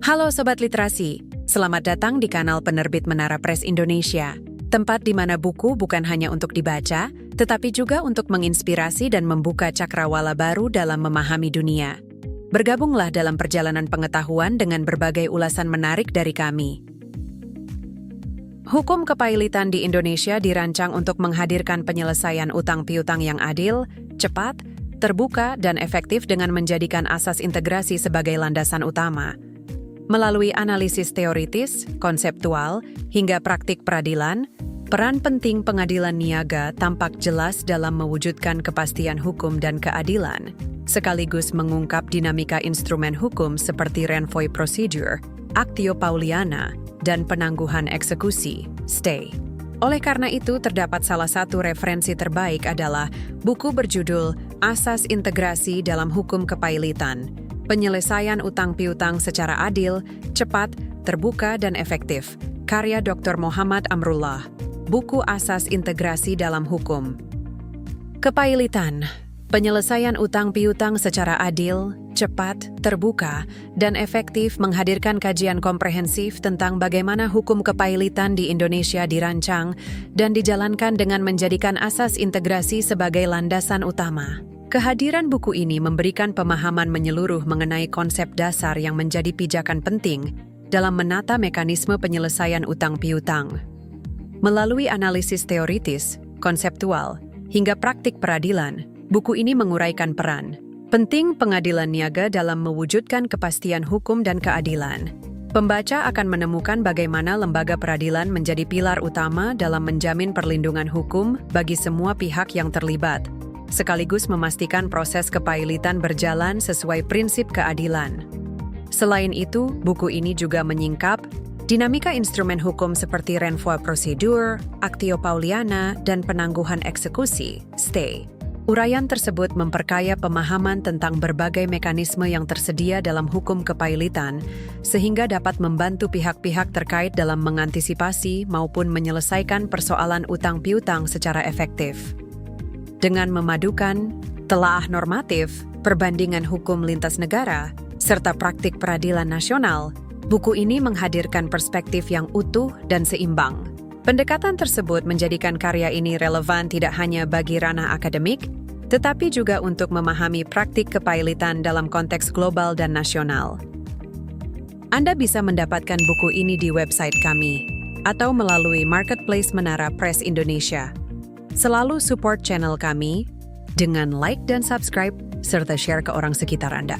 Halo Sobat Literasi, selamat datang di kanal penerbit Menara Press Indonesia, tempat di mana buku bukan hanya untuk dibaca, tetapi juga untuk menginspirasi dan membuka cakrawala baru dalam memahami dunia. Bergabunglah dalam perjalanan pengetahuan dengan berbagai ulasan menarik dari kami. Hukum kepailitan di Indonesia dirancang untuk menghadirkan penyelesaian utang piutang yang adil, cepat, terbuka, dan efektif dengan menjadikan asas integrasi sebagai landasan utama. Melalui analisis teoritis, konseptual, hingga praktik peradilan, peran penting pengadilan niaga tampak jelas dalam mewujudkan kepastian hukum dan keadilan, sekaligus mengungkap dinamika instrumen hukum seperti Renvoy Procedure, Actio Pauliana, dan penangguhan eksekusi, stay. Oleh karena itu, terdapat salah satu referensi terbaik adalah buku berjudul Asas Integrasi dalam Hukum Kepailitan, Penyelesaian Utang Piutang Secara Adil, Cepat, Terbuka, dan Efektif, karya Dr. Muhammad Amrullah, buku Asas Integrasi dalam Hukum. Kepailitan, penyelesaian utang piutang secara adil, cepat, terbuka, dan efektif menghadirkan kajian komprehensif tentang bagaimana hukum kepailitan di Indonesia dirancang dan dijalankan dengan menjadikan asas integrasi sebagai landasan utama. Kehadiran buku ini memberikan pemahaman menyeluruh mengenai konsep dasar yang menjadi pijakan penting dalam menata mekanisme penyelesaian utang piutang. Melalui analisis teoritis, konseptual, hingga praktik peradilan, buku ini menguraikan peran penting pengadilan niaga dalam mewujudkan kepastian hukum dan keadilan. Pembaca akan menemukan bagaimana lembaga peradilan menjadi pilar utama dalam menjamin perlindungan hukum bagi semua pihak yang terlibat, sekaligus memastikan proses kepailitan berjalan sesuai prinsip keadilan. Selain itu, buku ini juga menyingkap dinamika instrumen hukum seperti Renvoy Procedure, Actio Pauliana, dan penangguhan eksekusi, stay. Uraian tersebut memperkaya pemahaman tentang berbagai mekanisme yang tersedia dalam hukum kepailitan, sehingga dapat membantu pihak-pihak terkait dalam mengantisipasi maupun menyelesaikan persoalan utang piutang secara efektif. Dengan memadukan telaah normatif, perbandingan hukum lintas negara, serta praktik peradilan nasional, buku ini menghadirkan perspektif yang utuh dan seimbang. Pendekatan tersebut menjadikan karya ini relevan tidak hanya bagi ranah akademik, tetapi juga untuk memahami praktik kepailitan dalam konteks global dan nasional. Anda bisa mendapatkan buku ini di website kami, atau melalui Marketplace Menara Press Indonesia. Selalu support channel kami dengan like dan subscribe, serta share ke orang sekitar Anda.